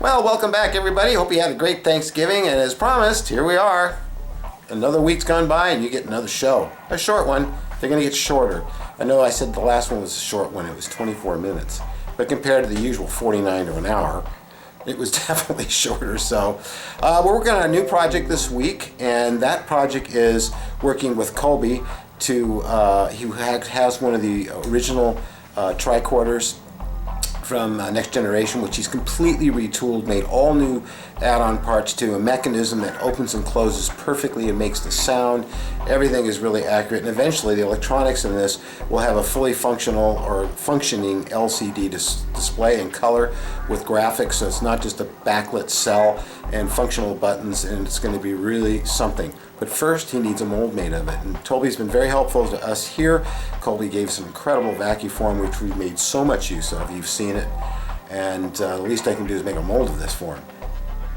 Well, welcome back everybody. Hope you had a great Thanksgiving, and as promised, here we are. Another week's gone by and you get another show. A short one. They're going to get shorter. I know I said the last one was a short one. It was 24 minutes. But compared to the usual 49 to an hour, it was definitely shorter. So we're working on a new project this week, and that project is working with Colby to, he has one of the original tricorders from Next Generation, which he's completely retooled, made all new add-on parts to a mechanism that opens and closes perfectly and makes the sound. Everything is really accurate, and eventually the electronics in this will have a fully functional or functioning LCD display in color with graphics, so it's not just a backlit cell and functional buttons, and it's going to be really something. But first he needs a mold made of it, and Toby's been very helpful to us here. Colby gave some incredible vacuum form which we've made so much use of. You've seen it, and the least I can do is make a mold of this for him.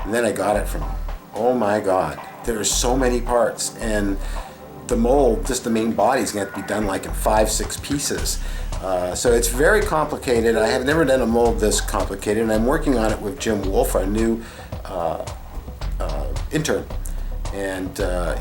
And then I got it from him. Oh my god, there are so many parts, and the mold, just the main body, is going to have to be done like in 5-6 pieces. So it's very complicated. I have never done a mold this complicated, and I'm working on it with Jim Wolf, our new intern. And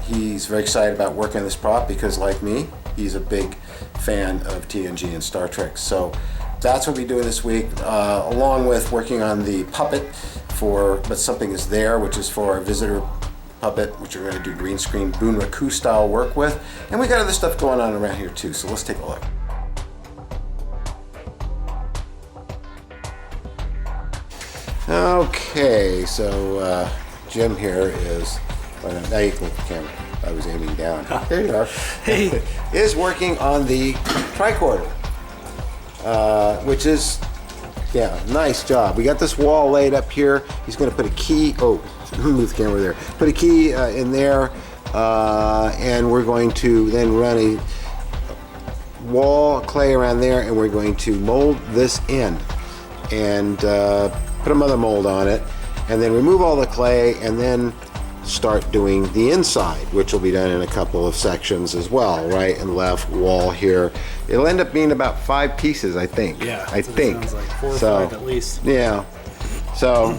he's very excited about working on this prop because, like me, he's a big fan of TNG and Star Trek. So that's what we're doing this week, along with working on the puppet for But Something Is There, which is for our visitor puppet, which we're going to do green screen Bunraku style work with. And we got other stuff going on around here too, so let's take a look. Okay, so Jim here is, well, now you can look at the camera. I was aiming down. There you are. Hey. Is working on the tricorder, which is, yeah, nice job. We got this wall laid up here. He's going to put a key, move the camera there. Put a key in there, and we're going to then run a wall clay around there, and we're going to mold this end and put a mother mold on it, and then remove all the clay, and then start doing the inside, which will be done in a couple of sections as well, right and left wall here. It'll end up being about 5 pieces, I think. Yeah, I think. Sounds like 4 or 5 at least. Yeah, so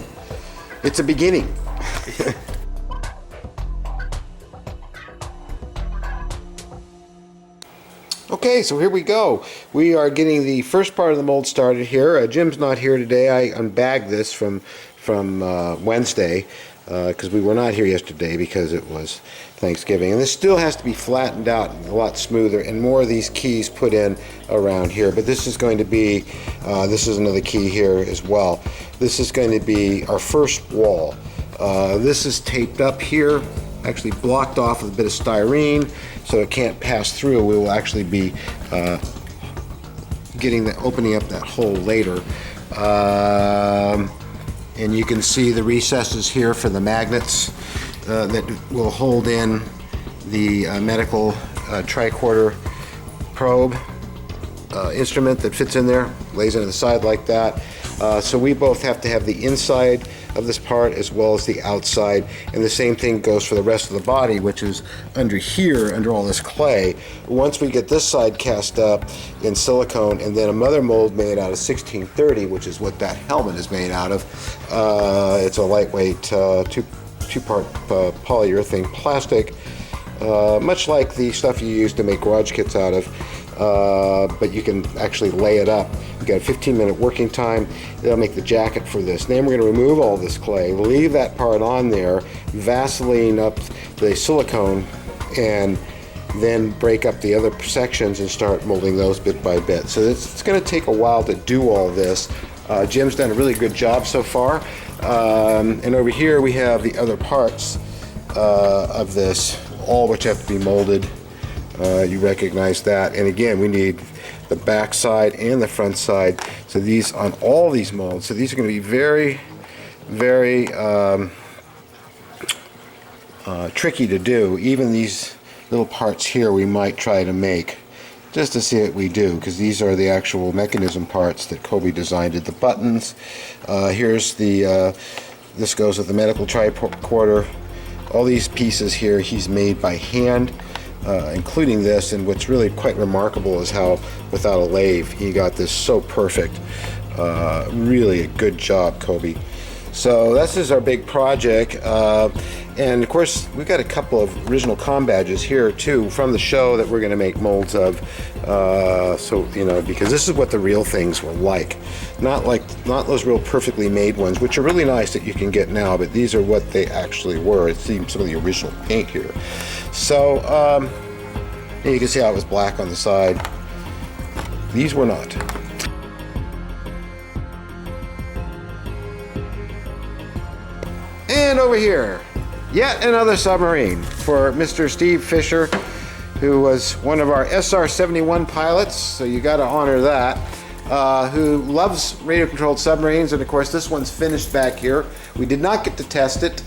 it's a beginning. Okay, so here we go. We are getting the first part of the mold started here. Jim's not here today. I unbagged this from Wednesday because we were not here yesterday because it was Thanksgiving. And this still has to be flattened out a lot smoother and more of these keys put in around here. But this is going to be, this is another key here as well. This is going to be our first wall. This is taped up here, actually blocked off with a bit of styrene so it can't pass through. We will actually be opening up that hole later. And you can see the recesses here for the magnets that will hold in the medical tricorder probe instrument that fits in there, lays into the side like that. So we both have to have the inside of this part as well as the outside, and the same thing goes for the rest of the body, which is under here, under all this clay. Once we get this side cast up in silicone and then a mother mold made out of 1630, which is what that helmet is made out of, it's a lightweight two-part polyurethane plastic, much like the stuff you use to make garage kits out of. But you can actually lay it up. You've got a 15-minute working time. That'll make the jacket for this. Then we're going to remove all this clay, leave that part on there, Vaseline up the silicone, and then break up the other sections and start molding those bit by bit. So it's going to take a while to do all this. Jim's done a really good job so far. And over here we have the other parts of this, all which have to be molded. You recognize that, and again we need the back side and the front side, so these on all these molds, so these are going to be very tricky to do. Even these little parts here we might try to make just to see what we do, because these are the actual mechanism parts that Colby designed. The buttons, here's the this goes with the medical tricorder. All these pieces here he's made by hand, including this, and what's really quite remarkable is how without a lathe he got this so perfect. Really a good job, Colby. So this is our big project, and of course we've got a couple of original comm badges here too from the show that we're going to make molds of. So you know, because this is what the real things were like, not those real perfectly made ones, which are really nice that you can get now, but these are what they actually were. It's some of the original paint here. So you can see how it was black on the side. These were not. And over here, yet another submarine for Mr. Steve Fisher, who was one of our SR-71 pilots, so you got to honor that, who loves radio-controlled submarines, and of course this one's finished back here. We did not get to test it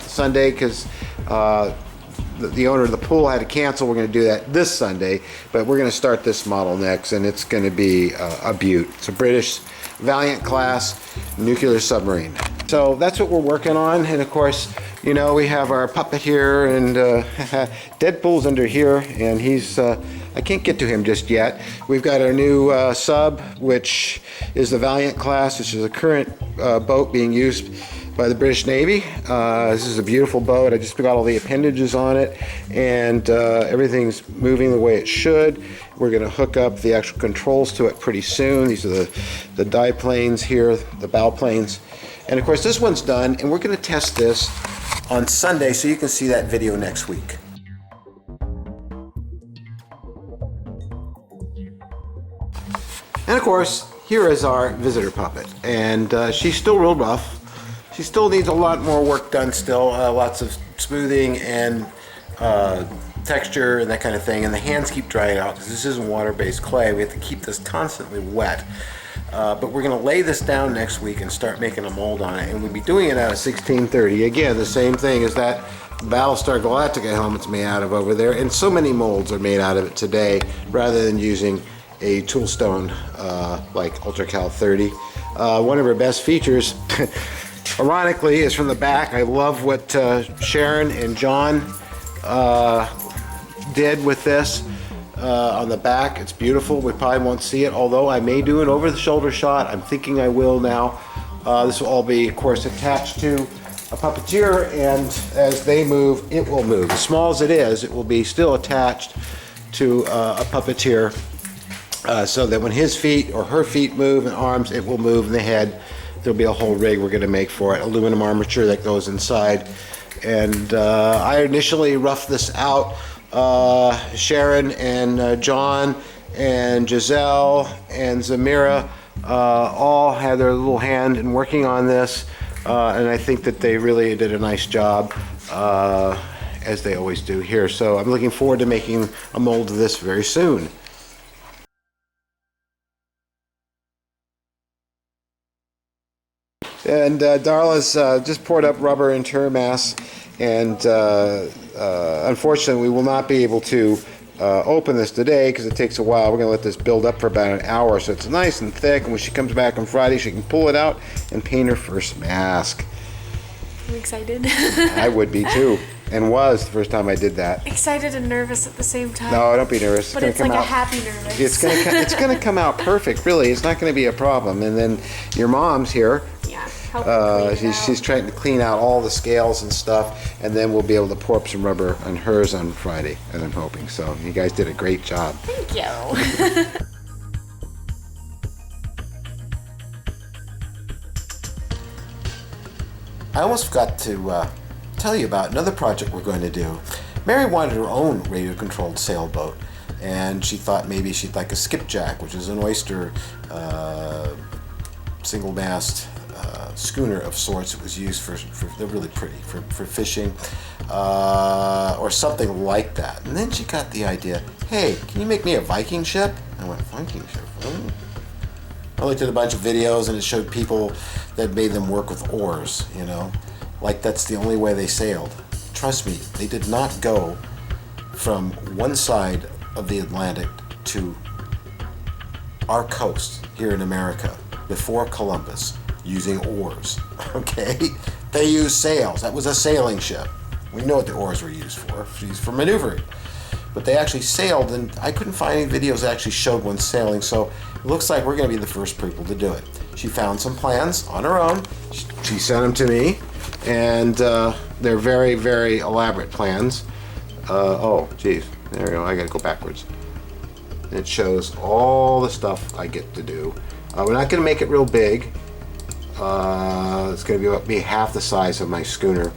Sunday because the owner of the pool had to cancel. We're going to do that this Sunday, but we're going to start this model next, and it's going to be a beaut. It's a British Valiant class nuclear submarine. So that's what we're working on, and of course, you know, we have our puppet here, and Deadpool's under here, and he's, I can't get to him just yet. We've got our new sub, which is the Valiant class, which is a current boat being used by the British Navy. This is a beautiful boat. I just got all the appendages on it, and everything's moving the way it should. We're going to hook up the actual controls to it pretty soon. These are the dive planes here, the bow planes. And of course this one's done, and we're going to test this on Sunday, so you can see that video next week. And of course, here is our visitor puppet, and she's still real rough. She still needs a lot more work done still, lots of smoothing and texture and that kind of thing, and the hands keep drying out because this isn't water-based clay. We have to keep this constantly wet. But we're going to lay this down next week and start making a mold on it, and we'll be doing it out of 1630. Again, the same thing as that Battlestar Galactica helmet's made out of over there, and so many molds are made out of it today rather than using a toolstone like UltraCal 30. One of her best features, ironically, is from the back. I love what Sharon and John did with this. On the back, it's beautiful. We probably won't see it, although I may do an over-the-shoulder shot. I'm thinking I will now. This will all be, of course, attached to a puppeteer, and as they move, it will move. As small as it is, it will be still attached to a puppeteer, so that when his feet or her feet move and arms, it will move in the head. There'll be a whole rig we're going to make for it, aluminum armature that goes inside. And I initially roughed this out. Sharon and John and Giselle and Zamira all had their little hand in working on this, and I think that they really did a nice job, as they always do here. So I'm looking forward to making a mold of this very soon. And Darla's just poured up rubber into her mass, and unfortunately we will not be able to open this today because it takes a while. We're going to let this build up for about an hour so it's nice and thick, and when she comes back on Friday she can pull it out and paint her first mask. I'm excited. I would be too, and was the first time I did that. Excited and nervous at the same time. No, don't be nervous. But it's like a happy nervous. It's gonna come out perfect, really. It's not going to be a problem. And then your mom's here. Yeah, helping she's trying to clean out all the scales and stuff, and then we'll be able to pour up some rubber on hers on Friday, as I'm hoping. So you guys did a great job. Thank you. I almost forgot to tell you about another project we're going to do. Mary wanted her own radio-controlled sailboat, and she thought maybe she'd like a skipjack, which is an oyster single-mast schooner of sorts. It was used for they're really pretty, for fishing, or something like that. And then she got the idea, hey, can you make me a Viking ship? I went, Viking ship? Oh. I looked at a bunch of videos, and it showed people that made them work with oars, you know, like that's the only way they sailed. Trust me, they did not go from one side of the Atlantic to our coast here in America before Columbus using oars, okay? They used sails. That was a sailing ship. We know what the oars were used for. Used for maneuvering. But they actually sailed, and I couldn't find any videos that actually showed one sailing, so it looks like we're going to be the first people to do it. She found some plans on her own. She sent them to me, and they're very, very elaborate plans. Oh, geez, there we go. I gotta go backwards. It shows all the stuff I get to do. We're not gonna make it real big. It's gonna be about half the size of my schooner,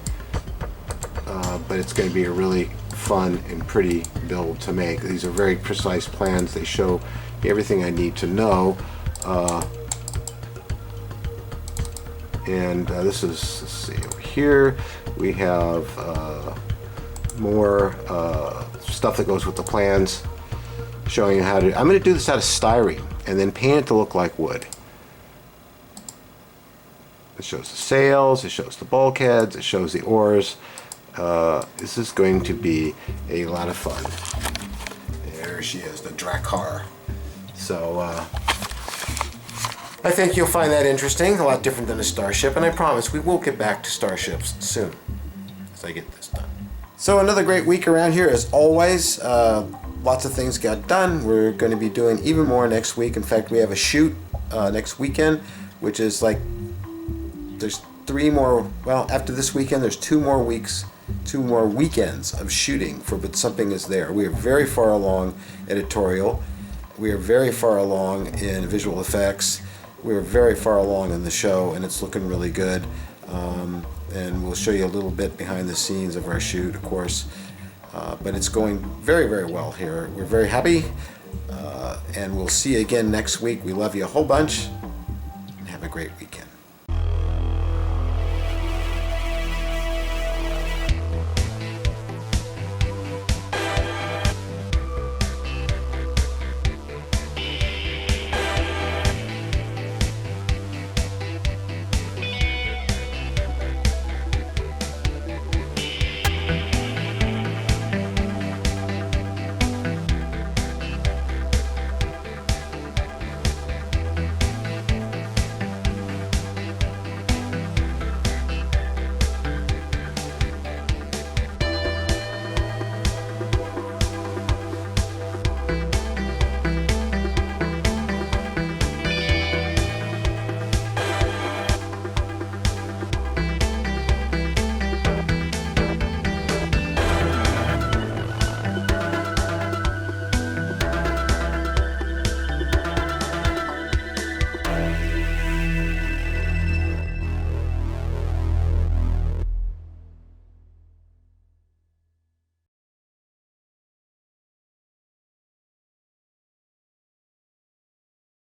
but it's gonna be a really fun and pretty build to make. These are very precise plans. They show everything I need to know. And this is, let's see, over here we have more stuff that goes with the plans, showing you how to. I'm going to do this out of styrene and then paint it to look like wood. It shows the sails, it shows the bulkheads, it shows the oars. This is going to be a lot of fun. There she is, the Drakkar. So I think you'll find that interesting, a lot different than a starship, and I promise we will get back to starships soon as I get this done. So another great week around here as always. Lots of things got done. We're going to be doing even more next week. In fact, we have a shoot next weekend, which is like, there's 3 more, well, after this weekend, there's 2 more weeks, 2 more weekends of shooting for But Something Is There. We are very far along editorial. We are very far along in visual effects. We are very far along in the show, and it's looking really good. And we'll show you a little bit behind the scenes of our shoot, of course. But it's going very, very well here. We're very happy. And we'll see you again next week. We love you a whole bunch. And have a great weekend.